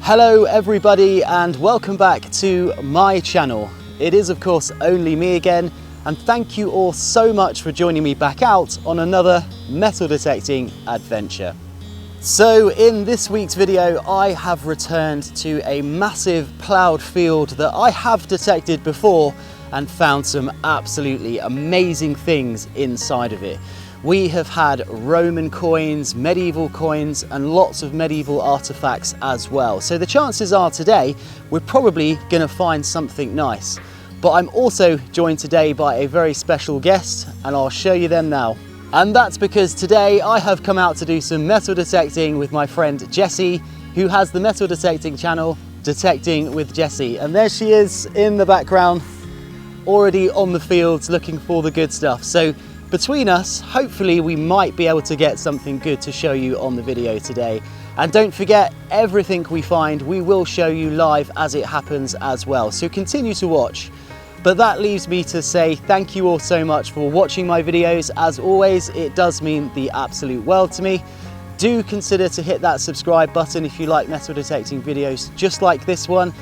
Hello everybody and welcome back to my channel. It is of course only me again, and thank you all so much for joining me back out on another metal detecting adventure. So in this week's video I have returned to a massive ploughed field that I have detected before and found some absolutely amazing things inside of it. We have had Roman coins, medieval coins, and lots of medieval artifacts as well. So the chances are today we're probably going to find something nice. But I'm also joined today by a very special guest, and I'll show you them now. And that's because today I have come out to do some metal detecting with my friend Jessie, who has the metal detecting channel, Detecting with Jessie. And there she is in the background, already on the fields looking for the good stuff. So between us, hopefully we might be able to get something good to show you on the video today. And don't forget, everything we find, we will show you live as it happens as well. So continue to watch. But that leaves me to say thank you all so much for watching my videos. As always, it does mean the absolute world to me. Do consider to hit that subscribe button if you like metal detecting videos just like this one.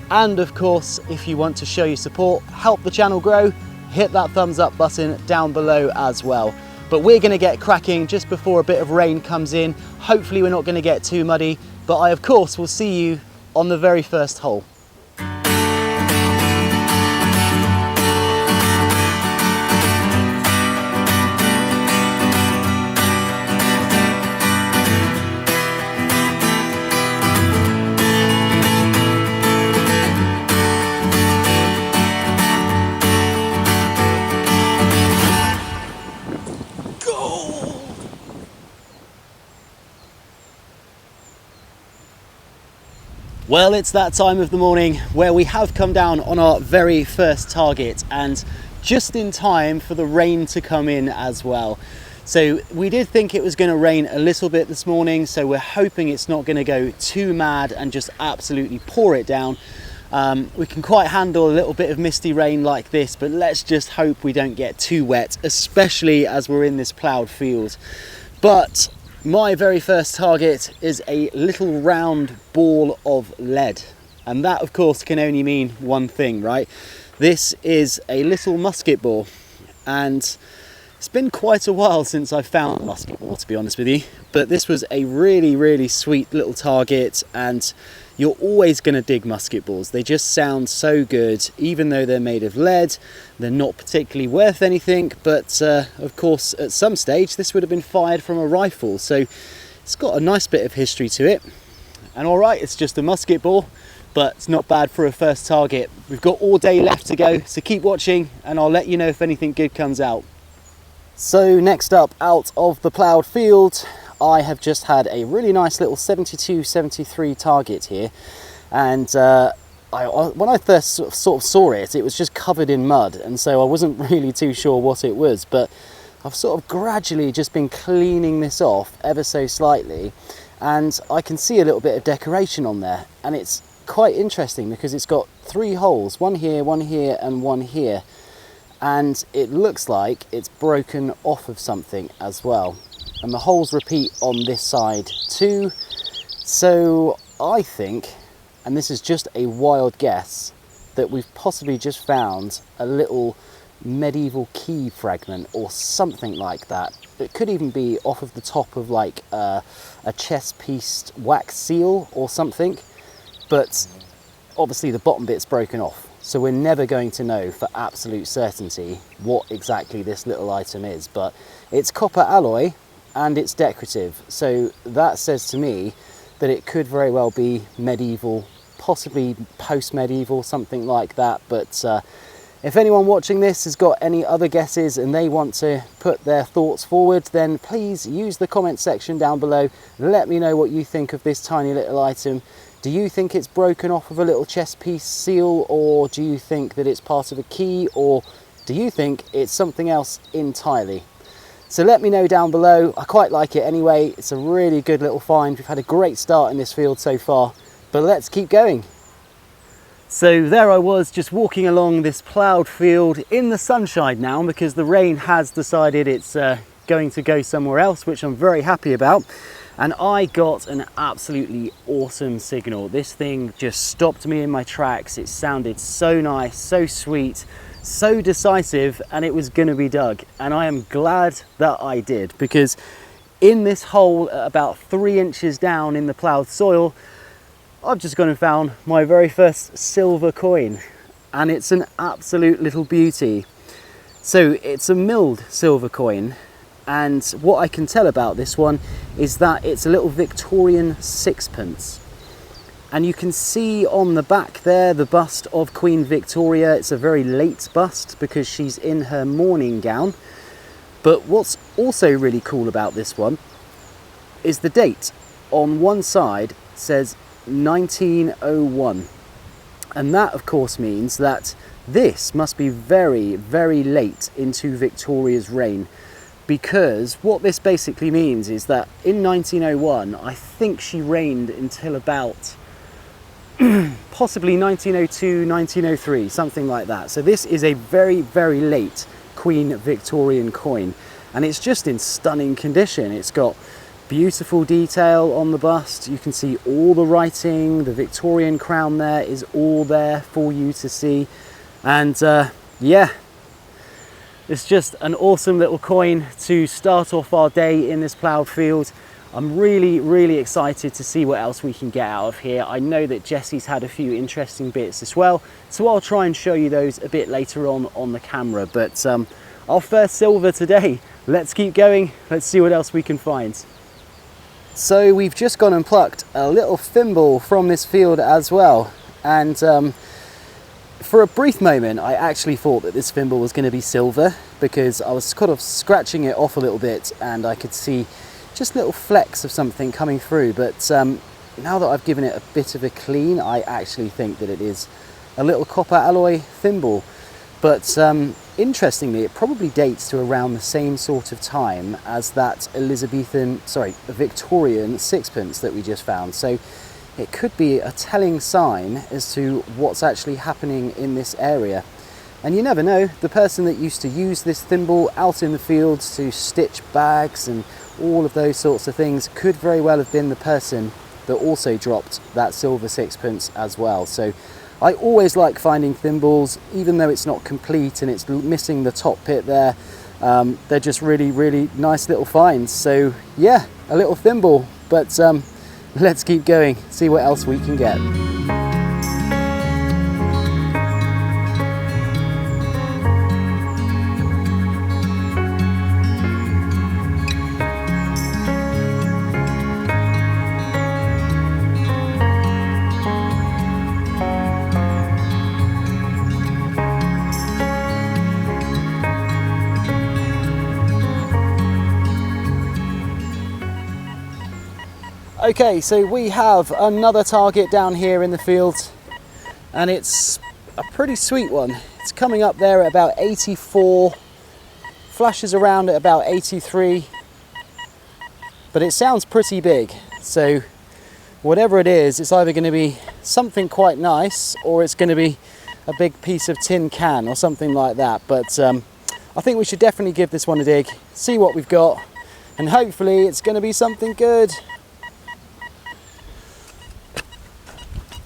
And of course, if you want to show your support, help the channel grow, hit that thumbs up button down below as well. But we're going to get cracking just before a bit of rain comes in. Hopefully we're not going to get too muddy, but I of course will see you on the very first hole. Well, it's that time of the morning where we have come down on our very first target, and just in time for the rain to come in as well. So we did think it was going to rain a little bit this morning, so we're hoping it's not going to go too mad and just absolutely pour it down. We can quite handle a little bit of misty rain like this, but let's just hope we don't get too wet, especially as we're in this ploughed field. But my very first target is a little round ball of lead, and that of course can only mean one thing, right? This is a little musket ball, and it's been quite a while since I found a musket ball, to be honest with you, but this was a really sweet little target. And you're always going to dig musket balls. They just sound so good, even though they're made of lead. They're not particularly worth anything, but of course at some stage this would have been fired from a rifle, so it's got a nice bit of history to it. And all right, it's just a musket ball, but it's not bad for a first target. We've got all day left to go, so keep watching and I'll let you know if anything good comes out. So next up, out of the ploughed field, I have just had a really nice little 72-73 target here, and when I first sort of saw it, it was just covered in mud, and so I wasn't really too sure what it was, but I've sort of gradually just been cleaning this off ever so slightly, and I can see a little bit of decoration on there, and it's quite interesting because it's got 3 holes, one here, and one here, and it looks like it's broken off of something as well. And the holes repeat on this side too. So I think, and this is just a wild guess, that we've possibly just found a little medieval key fragment or something like that. It could even be off of the top of like a chess piece wax seal or something, but obviously the bottom bit's broken off. So we're never going to know for absolute certainty what exactly this little item is, but it's copper alloy and it's decorative, so that says to me that it could very well be medieval, possibly post-medieval, something like that. But if anyone watching this has got any other guesses and they want to put their thoughts forward, then please use the comment section down below. Let me know what you think of this tiny little item. Do you think it's broken off of a little chess piece seal, or do you think that it's part of a key, or do you think it's something else entirely? So let me know down below. I quite like it anyway. It's a really good little find. We've had a great start in this field so far, but let's keep going. So there I was, just walking along this ploughed field in the sunshine now, because the rain has decided it's going to go somewhere else, which I'm very happy about. and I got an absolutely awesome signal. This thing just stopped me in my tracks. It sounded so nice, so sweet, so decisive, and it was gonna be dug. And I am glad that I did, because in this hole about 3 inches down in the ploughed soil, I've just gone and found my very first silver coin, and it's an absolute little beauty. So it's a milled silver coin, and what I can tell about this one is that it's a little Victorian sixpence. And you can see on the back there the bust of Queen Victoria. It's a very late bust because she's in her morning gown. But what's also really cool about this one is the date. On one side says 1901. And that of course means that this must be very, very late into Victoria's reign, because what this basically means is that in 1901, I think she reigned until about possibly 1902, 1903, something like that. So this is a very, very late Queen Victorian coin, and it's just in stunning condition. It's got beautiful detail on the bust. You can see all the writing, the Victorian crown there is all there for you to see. And yeah, it's just an awesome little coin to start off our day in this ploughed field. I'm really, really excited to see what else we can get out of here. I know that Jesse's had a few interesting bits as well, so I'll try and show you those a bit later on the camera. But our first silver today. Let's keep going. Let's see what else we can find. So we've just gone and plucked a little thimble from this field as well, and for a brief moment I actually thought that this thimble was going to be silver, because I was kind of scratching it off a little bit and I could see just little flecks of something coming through. But now that I've given it a bit of a clean, I actually think that it is a little copper alloy thimble. But interestingly, it probably dates to around the same sort of time as that Victorian sixpence that we just found. So it could be a telling sign as to what's actually happening in this area. And you never know, the person that used to use this thimble out in the fields to stitch bags and all of those sorts of things could very well have been the person that also dropped that silver sixpence as well. So I always like finding thimbles, even though it's not complete and it's missing the top bit there. They're just really, really nice little finds. So yeah, a little thimble, but let's keep going, see what else we can get. Okay, so we have another target down here in the field, and it's a pretty sweet one. It's coming up there at about 84, flashes around at about 83, but it sounds pretty big. So whatever it is, it's either going to be something quite nice or it's going to be a big piece of tin can or something like that. But I think we should definitely give this one a dig, see what we've got, and hopefully it's going to be something good.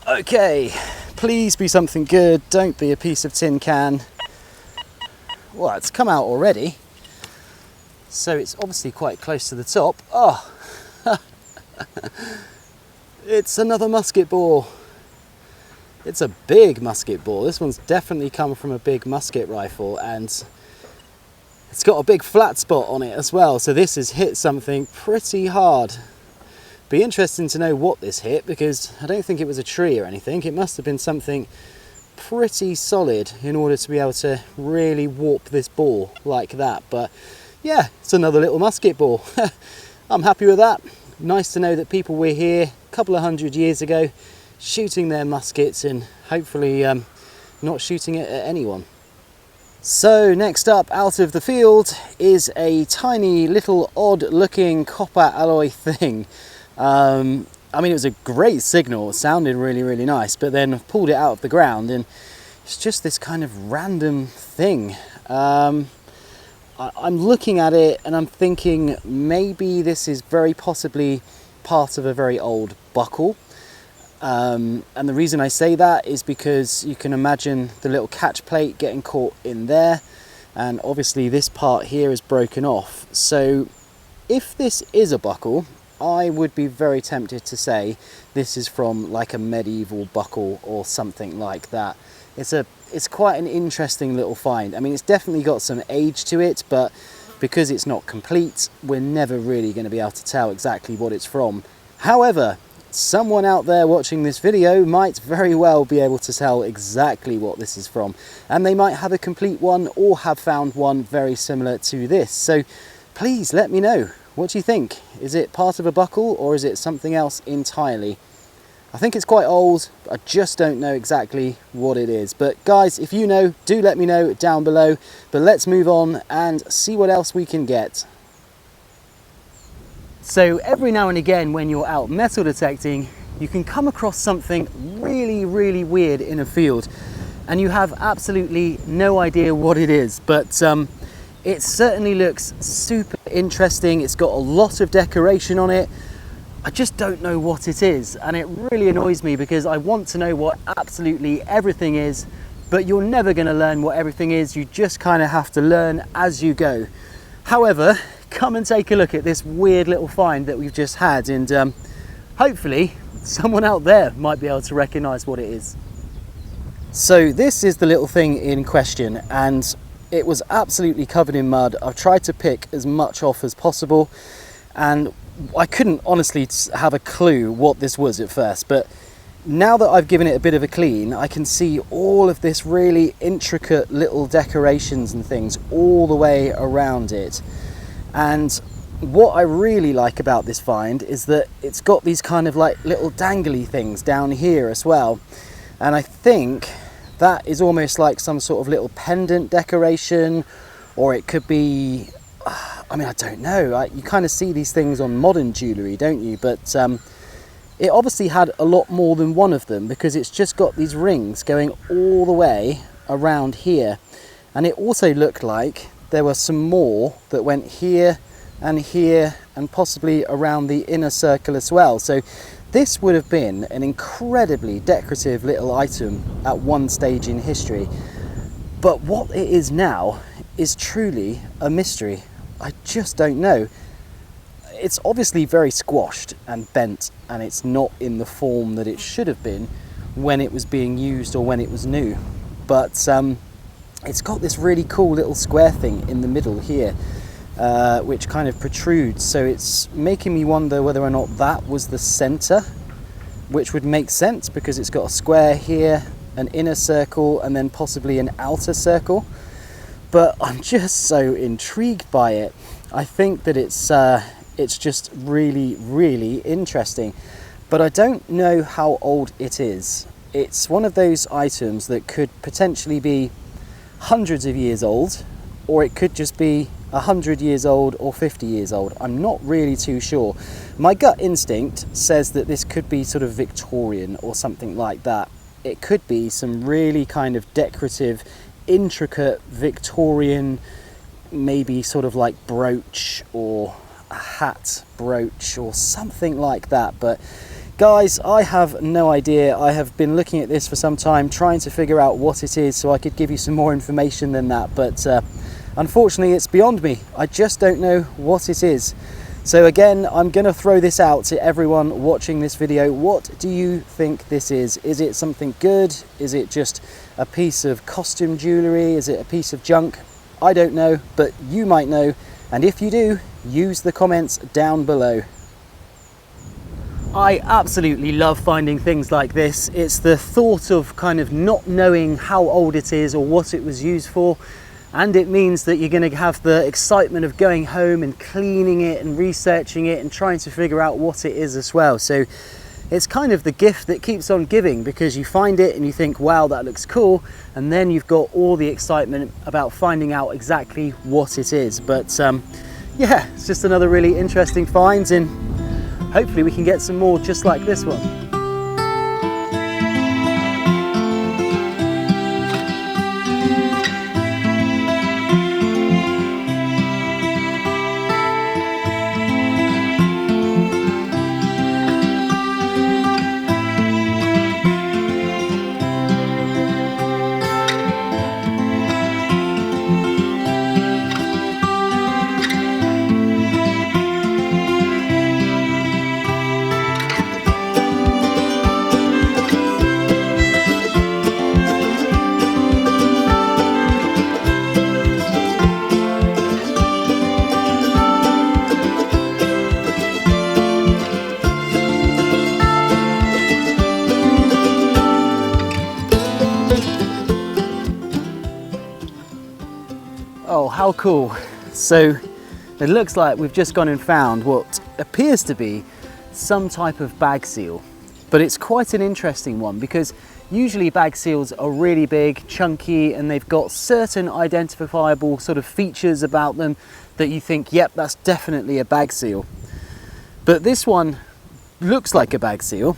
Okay, please be something good, don't be a piece of tin can. Well, it's come out already, so it's obviously quite close to the top. Oh, it's another musket ball. It's a big musket ball. This one's definitely come from a big musket rifle, and it's got a big flat spot on it as well, so this has hit something pretty hard. Be interesting to know what this hit, because I don't think it was a tree or anything. It must have been something pretty solid in order to be able to really warp this ball like that. But yeah, it's another little musket ball. I'm happy with that. Nice to know that people were here a couple of 100 years ago shooting their muskets and hopefully not shooting it at anyone. So next up out of the field is a tiny little odd looking copper alloy thing. I mean, it was a great signal, it sounded really, really nice, but then I've pulled it out of the ground and it's just this kind of random thing. I'm looking at it and I'm thinking maybe this is very possibly part of a very old buckle. And the reason I say that is because you can imagine the little catch plate getting caught in there, and obviously this part here is broken off. So if this is a buckle, I would be very tempted to say this is from like a medieval buckle or something like that. It's quite an interesting little find. I mean, it's definitely got some age to it, but because it's not complete, we're never really going to be able to tell exactly what it's from. However, someone out there watching this video might very well be able to tell exactly what this is from, and they might have a complete one or have found one very similar to this. So please let me know. What do you think? Is it part of a buckle or is it something else entirely? I think it's quite old, I just don't know exactly what it is. But guys, if you know, do let me know down below. But let's move on and see what else we can get. So every now and again when you're out metal detecting, you can come across something really, really weird in a field and you have absolutely no idea what it is. But it certainly looks super interesting. It's got a lot of decoration on it. I just don't know what it is, and it really annoys me because I want to know what absolutely everything is, but you're never going to learn what everything is. You just kind of have to learn as you go. However, come and take a look at this weird little find that we've just had, and hopefully someone out there might be able to recognize what it is. So this is the little thing in question, and it was absolutely covered in mud. I've tried to pick as much off as possible, and I couldn't honestly have a clue what this was at first, but now that I've given it a bit of a clean, I can see all of this really intricate little decorations and things all the way around it. And what I really like about this find is that it's got these kind of like little dangly things down here as well, and I think that is almost like some sort of little pendant decoration, or it could be, I mean, I don't know. You kind of see these things on modern jewellery, don't you? But it obviously had a lot more than one of them, because it's just got these rings going all the way around here. And it also looked like there were some more that went here and possibly around the inner circle as well. So this would have been an incredibly decorative little item at one stage in history. But what it is now is truly a mystery. I just don't know. It's obviously very squashed and bent, and it's not in the form that it should have been when it was being used or when it was new. But it's got this really cool little square thing in the middle here, which kind of protrudes, so it's making me wonder whether or not that was the center, which would make sense because it's got a square here, an inner circle, and then possibly an outer circle. But I'm just so intrigued by it. I think that it's just really, really interesting, but I don't know how old it is. It's one of those items that could potentially be hundreds of years old, or it could just be 100 years old or 50 years old. I'm not really too sure. My gut instinct says that this could be sort of Victorian or something like that. It could be some really kind of decorative, intricate Victorian, maybe sort of like brooch or a hat brooch or something like that. But guys, I have no idea. I have been looking at this for some time, trying to figure out what it is so I could give you some more information than that, but unfortunately it's beyond me. I just don't know what it is. So again, I'm going to throw this out to everyone watching this video. What do you think this is? Is it something good? Is it just a piece of costume jewellery? Is it a piece of junk? I don't know, but you might know, and if you do, use the comments down below. I absolutely love finding things like this. It's the thought of kind of not knowing how old it is or what it was used for, and it means that you're going to have the excitement of going home and cleaning it and researching it and trying to figure out what it is as well. So it's kind of the gift that keeps on giving, because you find it and you think, wow, that looks cool, and then you've got all the excitement about finding out exactly what it is. But yeah, it's just another really interesting find, and hopefully we can get some more just like this one. how cool. So it looks like we've just gone and found what appears to be some type of bag seal, but it's quite an interesting one because usually bag seals are really big, chunky, and they've got certain identifiable sort of features about them that you think, yep, that's definitely a bag seal. But this one looks like a bag seal,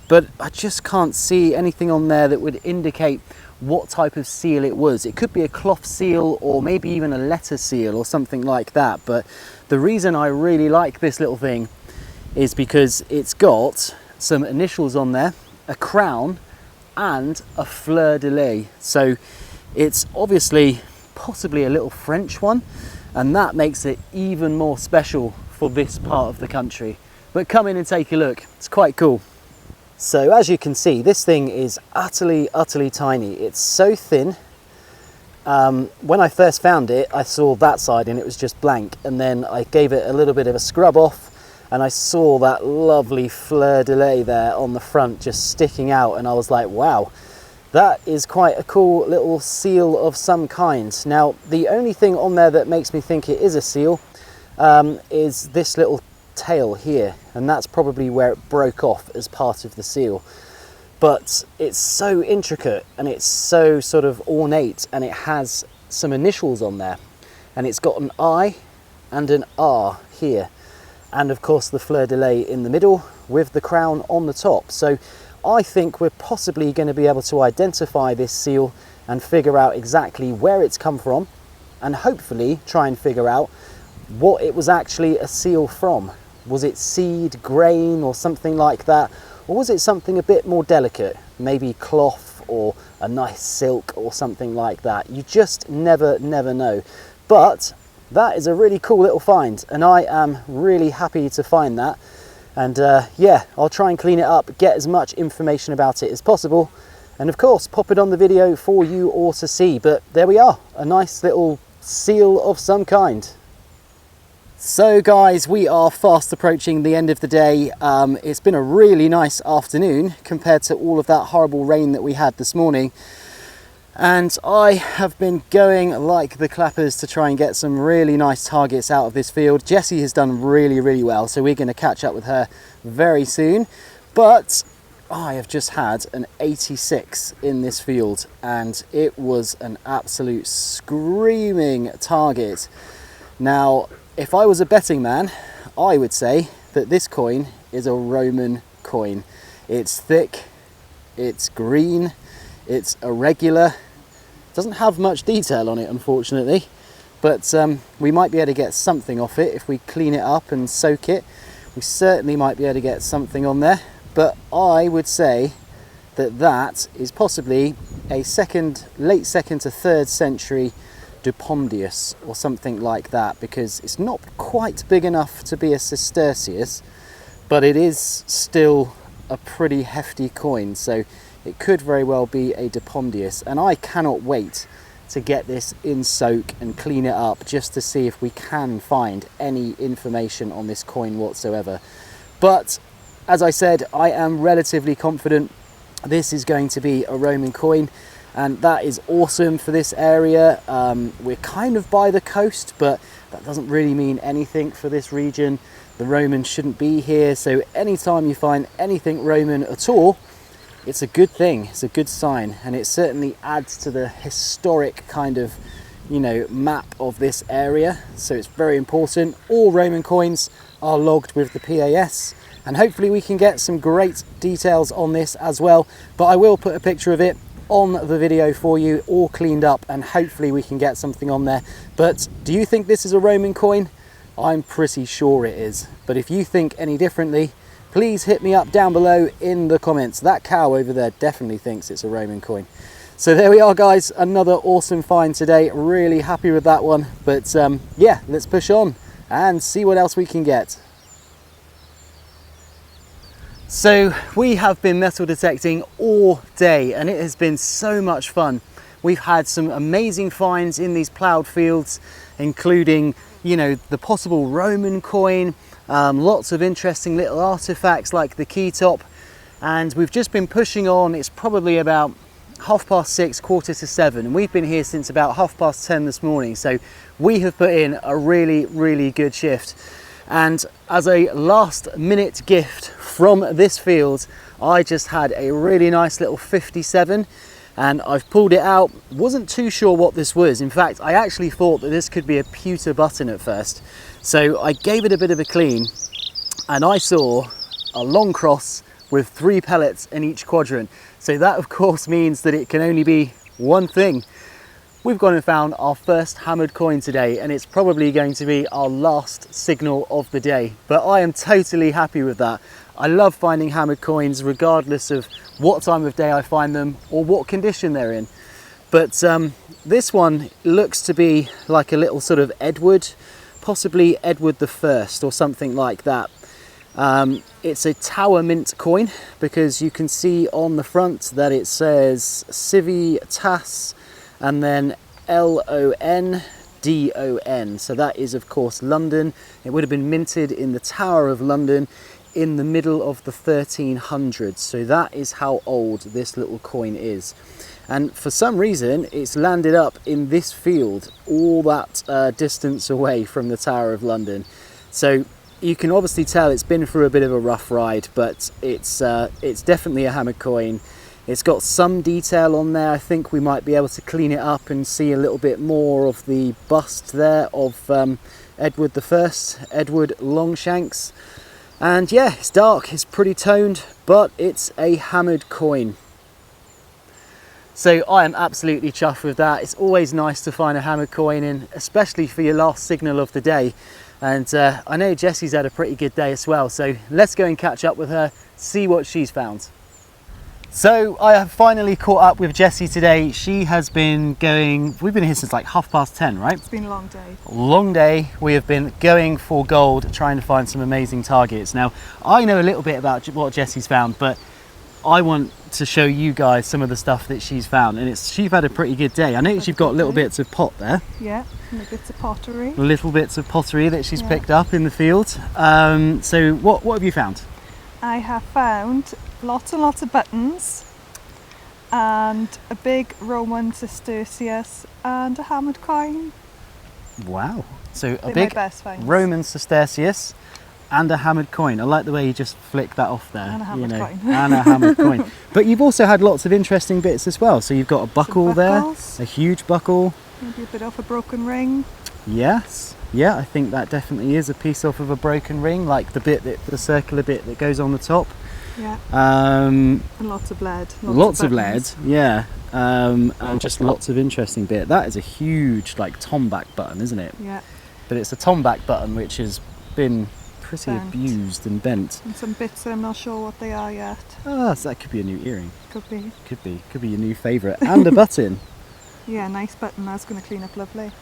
but I just can't see anything on there that would indicate what type of seal it was. It could be a cloth seal or maybe even a letter seal or something like that. But the reason I really like this little thing is because it's got some initials on there, a crown and a fleur-de-lis. So it's obviously possibly a little French one, and that makes it even more special for this part of the country. But come in and take a look, it's quite cool. So as you can see, this thing is utterly tiny. It's so thin. When I first found it, I saw that side and it was just blank, and then I gave it a little bit of a scrub off and I saw that lovely fleur-de-lis there on the front just sticking out, and I was like, wow, that is quite a cool little seal of some kind. Now, the only thing on there that makes me think it is a seal is this little tail here, and that's probably where it broke off as part of the seal. But it's so intricate and it's so sort of ornate, and it has some initials on there, and it's got an I and an R here, and of course the fleur-de-lis in the middle with the crown on the top. So I think we're possibly going to be able to identify this seal and figure out exactly where it's come from, and hopefully try and figure out what it was actually a seal from. Was it seed, grain, or something like that? Or was it something a bit more delicate? Maybe cloth or a nice silk or something like that. You just never know. But that is a really cool little find, and I am really happy to find that. And yeah, I'll try and clean it up, get as much information about it as possible, and of course pop it on the video for you all to see. But there we are, a nice little seal of some kind. So guys, we are fast approaching the end of the day. It's been a really nice afternoon compared to all of that horrible rain that we had this morning. And I have been going like the clappers to try and get some really nice targets out of this field. Jessie has done really well, so we're going to catch up with her very soon. But I have just had an 86 in this field, and it was an absolute screaming target. Now, if I was a betting man, I would say that this coin is a Roman coin. It's thick, it's green, it's irregular, doesn't have much detail on it unfortunately, but we might be able to get something off it if we clean it up and soak it. We certainly might be able to get something on there, but I would say that that is possibly a late second to third century Dupondius or something like that, because it's not quite big enough to be a sestertius, but it is still a pretty hefty coin, so it could very well be a Dupondius. And I cannot wait to get this in soak and clean it up just to see if we can find any information on this coin whatsoever. But as I said, I am relatively confident this is going to be a Roman coin, and that is awesome for this area. We're kind of by the coast, but that doesn't really mean anything for this region. The Romans shouldn't be here, so anytime you find anything Roman at all, it's a good thing, it's a good sign, and it certainly adds to the historic kind of, you know, map of this area. So it's very important. All Roman coins are logged with the PAS, and hopefully we can get some great details on this as well. But I will put a picture of it on the video for you, all cleaned up, and hopefully we can get something on there. But do you think this is a Roman coin? I'm pretty sure it is, but if you think any differently, please hit me up down below in the comments. That cow over there definitely thinks it's a Roman coin. So there we are guys, another awesome find today. Really happy with that one. But yeah, let's push on and see what else we can get. So we have been metal detecting all day, and it has been so much fun. We've had some amazing finds in these ploughed fields, including, you know, the possible Roman coin, lots of interesting little artifacts like the key top, and we've just been pushing on. It's probably about, 6:30, 7:15, and we've been here since about 10:30 this morning, so we have put in a really good shift. And as a last minute gift from this field, I just had a really nice little 57, and I've pulled it out. Wasn't too sure what this was. In fact, I actually thought that this could be a pewter button at first, so I gave it a bit of a clean, and I saw a long cross with 3 pellets in each quadrant. So that of course means that it can only be one thing. We've gone and found our first hammered coin today, and it's probably going to be our last signal of the day. But I am totally happy with that. I love finding hammered coins regardless of what time of day I find them or what condition they're in. But this one looks to be like a little sort of Edward, possibly Edward the First or something like that. It's a Tower Mint coin because you can see on the front that it says Civitas and then LONDON. So that is of course London. It would have been minted in the Tower of London in the middle of the 1300s. So that is how old this little coin is. And for some reason it's landed up in this field all that distance away from the Tower of London. So you can obviously tell it's been through a bit of a rough ride, but it's definitely a hammered coin. It's got some detail on there. I think we might be able to clean it up and see a little bit more of the bust there of Edward I, Edward Longshanks. And yeah, it's dark, it's pretty toned, but it's a hammered coin. So I am absolutely chuffed with that. It's always nice to find a hammered coin in, especially for your last signal of the day. And I know Jessie's had a pretty good day as well, so let's go and catch up with her, see what she's found. So I have finally caught up with Jessie today. She has been going, we've been here since like 10:30, right? It's been a long day. Long day. We have been going for gold, trying to find some amazing targets. Now, I know a little bit about what Jessie's found, but I want to show you guys some of the stuff that she's found, and she's had a pretty good day. I noticed you've got little bits of pot there. Yeah, little bits of pottery. Little bits of pottery that she's picked up in the field. So what have you found? I have found lots and lots of buttons and a big Roman sestertius and a hammered coin. Wow. So a They're big my best finds. Roman sestertius and a hammered coin. I like the way you just flick that off there. And a hammered coin. And a hammered coin. But you've also had lots of interesting bits as well. So you've got a buckle there, a huge buckle. Maybe a bit off a broken ring. Yes. Yeah, I think that definitely is a piece off of a broken ring, like the circular bit that goes on the top. Yeah. And lots of lead. Lots of lead, yeah. And just lots of interesting bit. That is a huge like tomback button, isn't it? Yeah. But it's a tomback button which has been pretty abused and bent. And some bits I'm not sure what they are yet. Ah, so that could be a new earring. Could be. Could be your new favourite. And a button. Yeah, nice button. That's going to clean up lovely.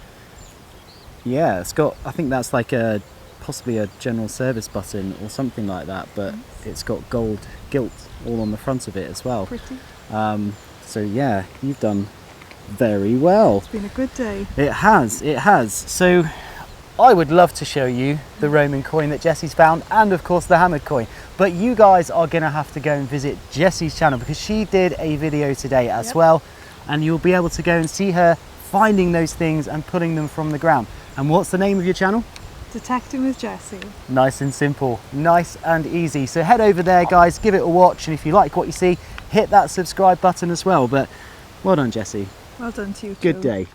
Yeah, it's got, I think that's like possibly a general service button or something like that, but it's got gold gilt all on the front of it as well. Pretty. So yeah, you've done very well. It's been a good day. It has. So I would love to show you the Roman coin that Jessie's found, and of course the hammered coin, but you guys are going to have to go and visit Jessie's channel because she did a video today as well, and you'll be able to go and see her finding those things and putting them from the ground. And what's the name of your channel? Detecting with Jessie. Nice and simple, nice and easy. So head over there guys, give it a watch, and if you like what you see, hit that subscribe button as well. But well done Jessie. Well done to you too. Good day.